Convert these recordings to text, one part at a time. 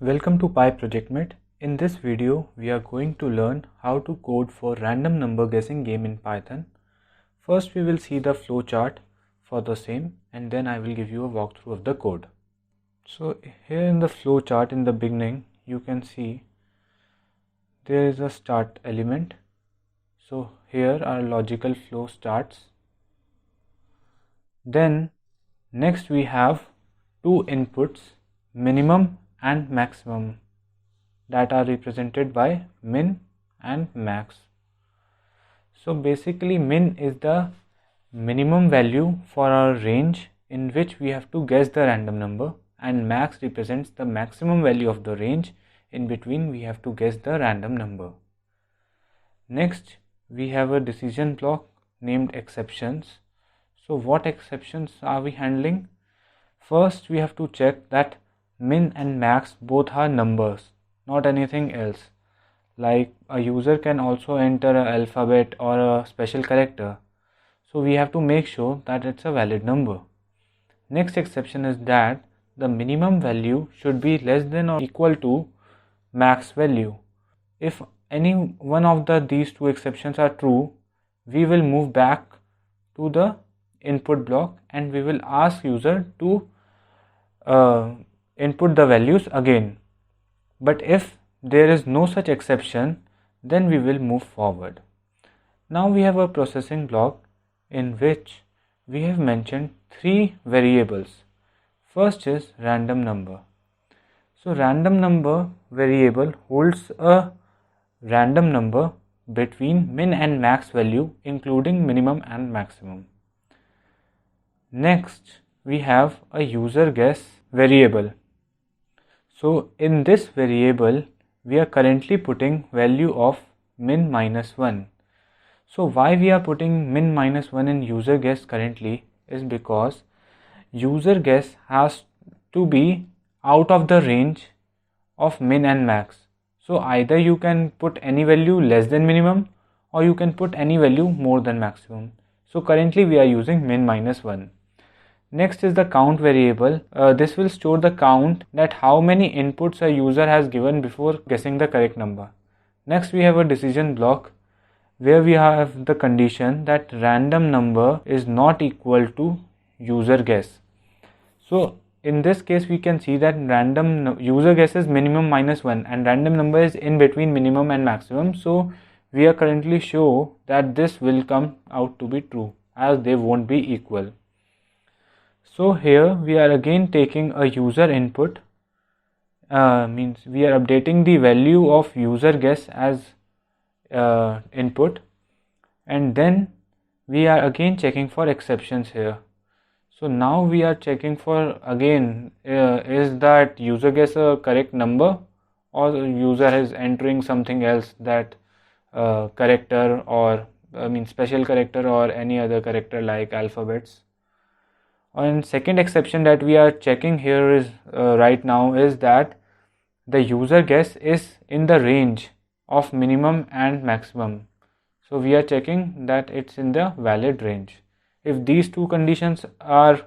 Welcome to PyProjectMate. In this video, we are going to learn how to code for random number guessing game in Python. First, we will see the flowchart for the same, and then I will give you a walkthrough of the code. So here in the flowchart in the beginning, you can see there is a start element. So here our logical flow starts. Then next we have two inputs, minimum and maximum, that are represented by min and max. So basically min is the minimum value for our range in which we have to guess the random number, and max represents the maximum value of the range in between we have to guess the random number. Next we have a decision block named exceptions. So what exceptions are we handling? First we have to check that min and max both are numbers, not anything else. Like a user can also enter an alphabet or a special character. So we have to make sure that it's a valid number. Next exception is that the minimum value should be less than or equal to max value. If any one of these two exceptions are true, we will move back to the input block and we will ask user to input the values again. But if there is no such exception, then we will move forward. Now we have a processing block in which we have mentioned three variables. First is random number. So random number variable holds a random number between min and max value, including minimum and maximum. Next we have a user guess variable. So in this variable we are currently putting value of min minus 1. So why we are putting min minus 1 in user guess currently is because user guess has to be out of the range of min and max. So either you can put any value less than minimum or you can put any value more than maximum. So currently we are using min minus 1. Next is the count variable. This will store the count, that how many inputs a user has given before guessing the correct number. Next we have a decision block where we have the condition that random number is not equal to user guess. So in this case we can see that user guess is minimum minus 1 and random number is in between minimum and maximum. So we are currently show that this will come out to be true as they won't be equal. So here we are again taking a user input, means we are updating the value of user guess as input, and then we are again checking for exceptions here. So now we are checking for again is that user guess a correct number or the user is entering something else, that character or special character or any other character like alphabets. And second exception that we are checking here is right now is that the user guess is in the range of minimum and maximum. So we are checking that it's in the valid range. If these two conditions are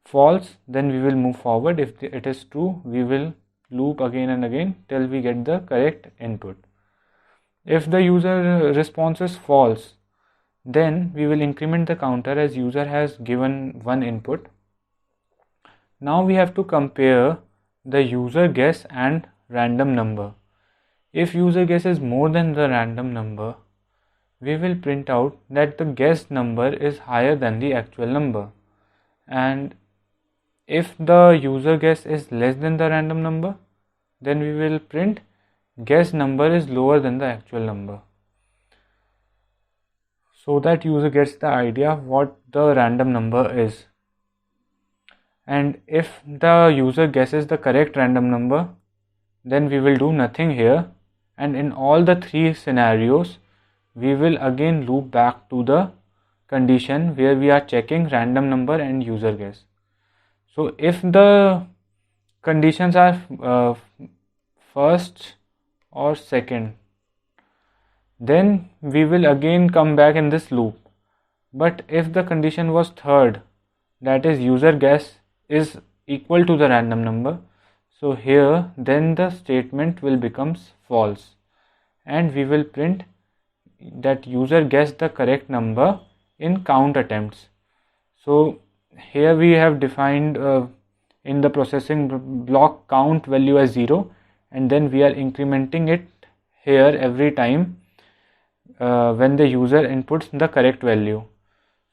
false, then we will move forward. If it is true, we will loop again and again till we get the correct input. If the user response is false, then we will increment the counter as user has given one input. Now we have to compare the user guess and random number. If user guess is more than the random number, we will print out that the guessed number is higher than the actual number. And if the user guess is less than the random number, then we will print guessed number is lower than the actual number, so that user gets the idea of what the random number is. And if the user guesses the correct random number, then we will do nothing here, and in all the three scenarios we will again loop back to the condition where we are checking random number and user guess. So if the conditions are first or second, then we will again come back in this loop. But if the condition was third, that is user guess is equal to the random number, So here then the statement will becomes false, and we will print that user guessed the correct number in count attempts. So here we have defined in the processing block count value as 0, and then we are incrementing it here every time when the user inputs the correct value.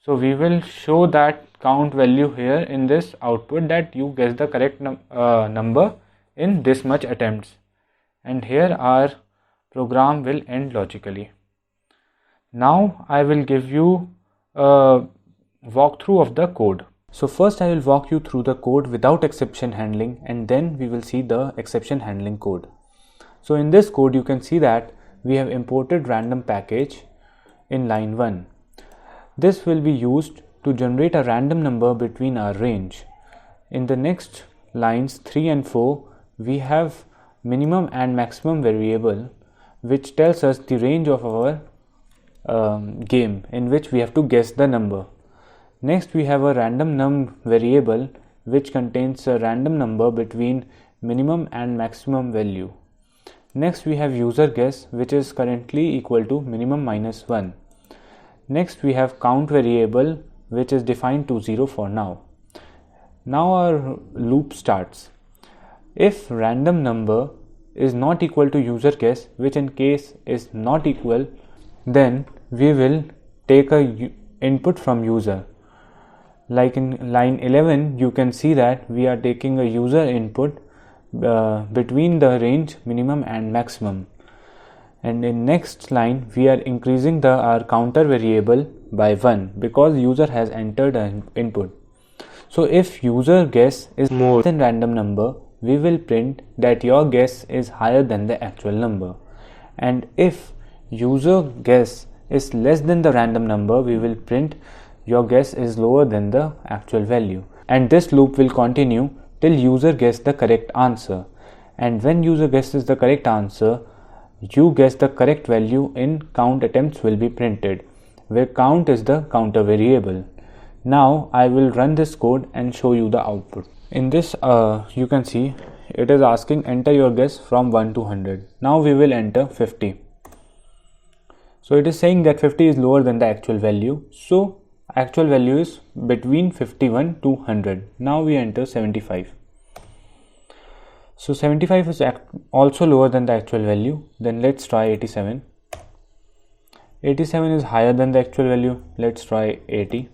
So we will show that count value here in this output, that you guess the correct number in this much attempts, and here our program will end logically. Now I will give you a walkthrough of the code. So first I will walk you through the code without exception handling, and then we will see the exception handling code. So in this code you can see that we have imported random package in line 1. This will be used to generate a random number between our range. In the next lines 3 and 4, we have minimum and maximum variable, which tells us the range of our game in which we have to guess the number. Next we have a random num variable which contains a random number between minimum and maximum value. Next we have user guess, which is currently equal to minimum minus 1. Next we have count variable, which is defined to 0 for now. Now our loop starts. If random number is not equal to user guess, which in case is not equal, then we will take a input from user. Like in line 11 you can see that we are taking a user input between the range minimum and maximum, and in next line we are increasing our counter variable by 1 because user has entered an input. So if user guess is more than random number, we will print that your guess is higher than the actual number, and if user guess is less than the random number, we will print your guess is lower than the actual value, and this loop will continue till user guess the correct answer. And when user guesses the correct answer, you guess the correct value in count attempts will be printed, where count is the counter variable. Now I will run this code and show you the output. In this you can see it is asking enter your guess from 1 to 100. Now we will enter 50. So it is saying that 50 is lower than the actual value, so actual value is between 51 to 100. Now we enter 75. So 75 is also lower than the actual value. Then let's try 87. 87 is higher than the actual value. Let's try 80.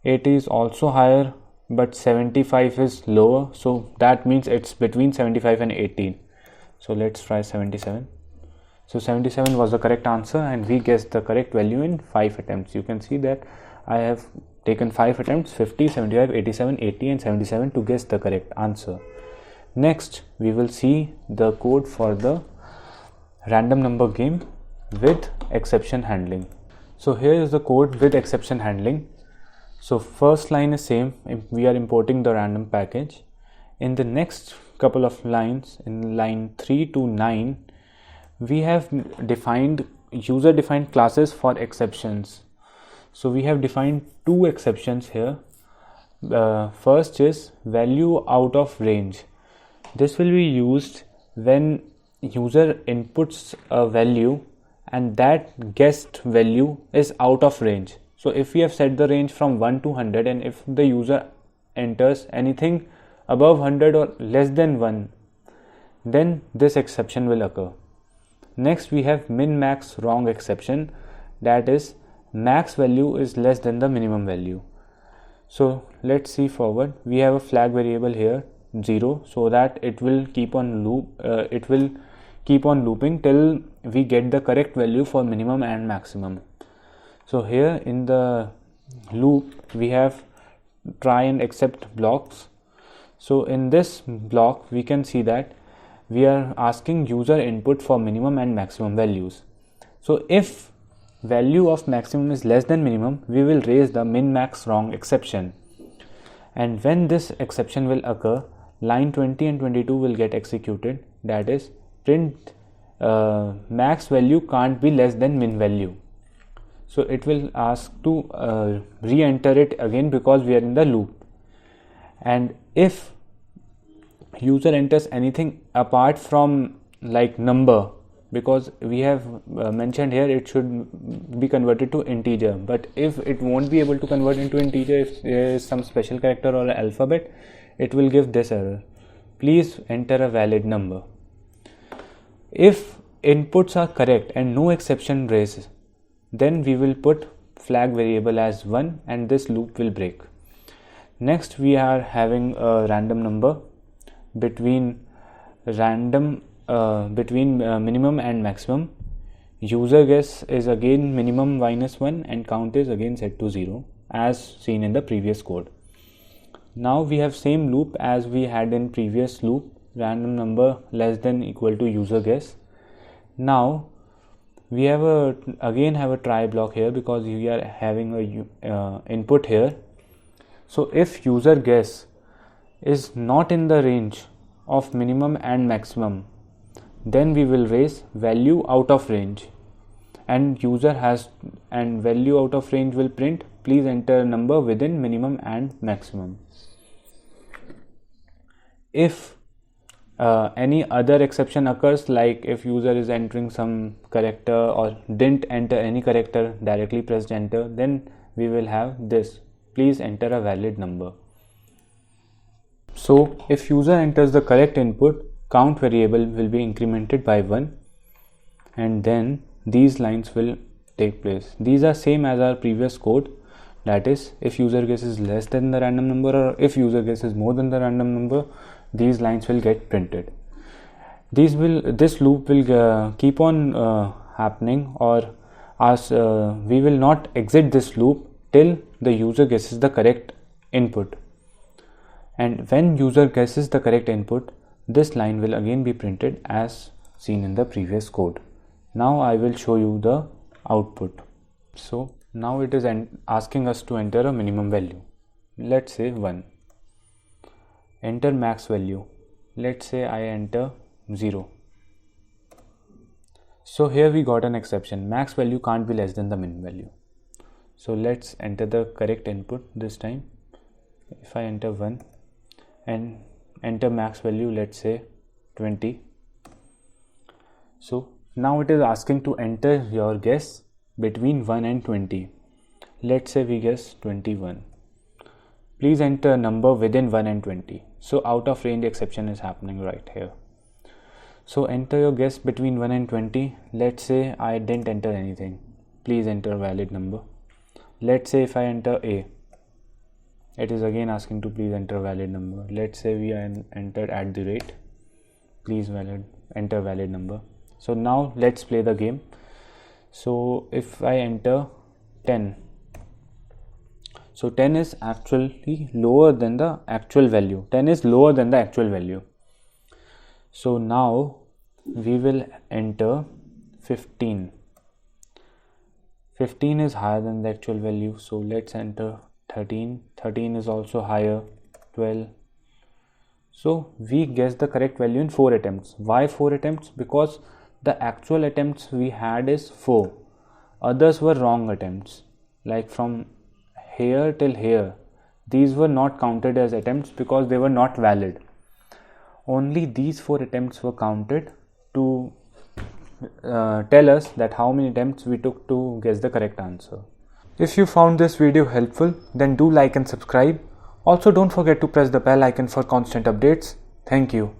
80 is also higher, but 75 is lower, so that means it's between 75 and 80. So let's try 77. So 77 was the correct answer, and we guessed the correct value in 5 attempts. You can see that I have taken 5 attempts, 50, 75, 87, 80 and 77 to guess the correct answer. Next we will see the code for the random number game with exception handling. So here is the code with exception handling. So first line is same, we are importing the random package. In the next couple of lines, in line 3 to 9, we have defined user defined classes for exceptions. So we have defined 2 exceptions here. First is value out of range. This will be used when user inputs a value and that guessed value is out of range. So if we have set the range from 1 to 100, and if the user enters anything above 100 or less than 1, then this exception will occur. Next we have min max wrong exception, that is max value is less than the minimum value. So let's see forward. We have a flag variable here 0, so that it will keep on looping till we get the correct value for minimum and maximum. So here in the loop we have try and except blocks. So in this block we can see that we are asking user input for minimum and maximum values. So if value of maximum is less than minimum, we will raise the min max wrong exception, and when this exception will occur, line 20 and 22 will get executed, that is print max value can't be less than min value. So it will ask to re-enter it again because we are in the loop. And if user enters anything apart from like number, because we have mentioned here it should be converted to integer, but if it won't be able to convert into integer, if there is some special character or alphabet, it will give this error: please enter a valid number. If inputs are correct and no exception raised, then we will put flag variable as 1 and this loop will break. Next, we are having a random number between minimum and maximum. User guess is again minimum minus 1 and count is again set to 0 as seen in the previous code. Now we have same loop as we had in previous loop, random number less than equal to user guess. Now we have again have a try block here because we are having a input here. So if user guess is not in the range of minimum and maximum, then we will raise value out of range, and value out of range will print please enter number within minimum and maximum. If any other exception occurs, like if user is entering some character or didn't enter any character, directly pressed enter, then we will have this: please enter a valid number. So if user enters the correct input, count variable will be incremented by 1 and then these lines will take place. These are same as our previous code, that is, if user guess is less than the random number or if user guess is more than the random number, these lines will get printed. This loop will keep on happening, or we will not exit this loop till the user guesses the correct input. And when user guesses the correct input, this line will again be printed as seen in the previous code. Now I will show you the output. So now it is asking us to enter a minimum value. Let's say 1. Enter max value. Let's say I enter 0. So here we got an exception. Max value can't be less than the min value. So let's enter the correct input this time. If I enter 1 and enter max value, let's say 20. So now it is asking to enter your guess between 1 and 20. Let's say we guess 21. Please enter a number within 1 and 20. So out of range exception is happening right here. So enter your guess between 1 and 20. Let's say I didn't enter anything. Please enter a valid number. Let's say if I enter A, it is again asking to please enter a valid number. Let's say we entered @ please enter valid number. So now let's play the game. So if I enter 10, so 10 is actually lower than the actual value. 10 is lower than the actual value. So now we will enter 15. 15 is higher than the actual value. So let's enter 13. 13 is also higher. 12. So we guessed the correct value in 4 attempts. Why 4 attempts? Because the actual attempts we had is 4. Others were wrong attempts. Like from here till here, these were not counted as attempts because they were not valid. Only these 4 attempts were counted to tell us that how many attempts we took to guess the correct answer. If you found this video helpful, then do like and subscribe. Also, don't forget to press the bell icon for constant updates. Thank you.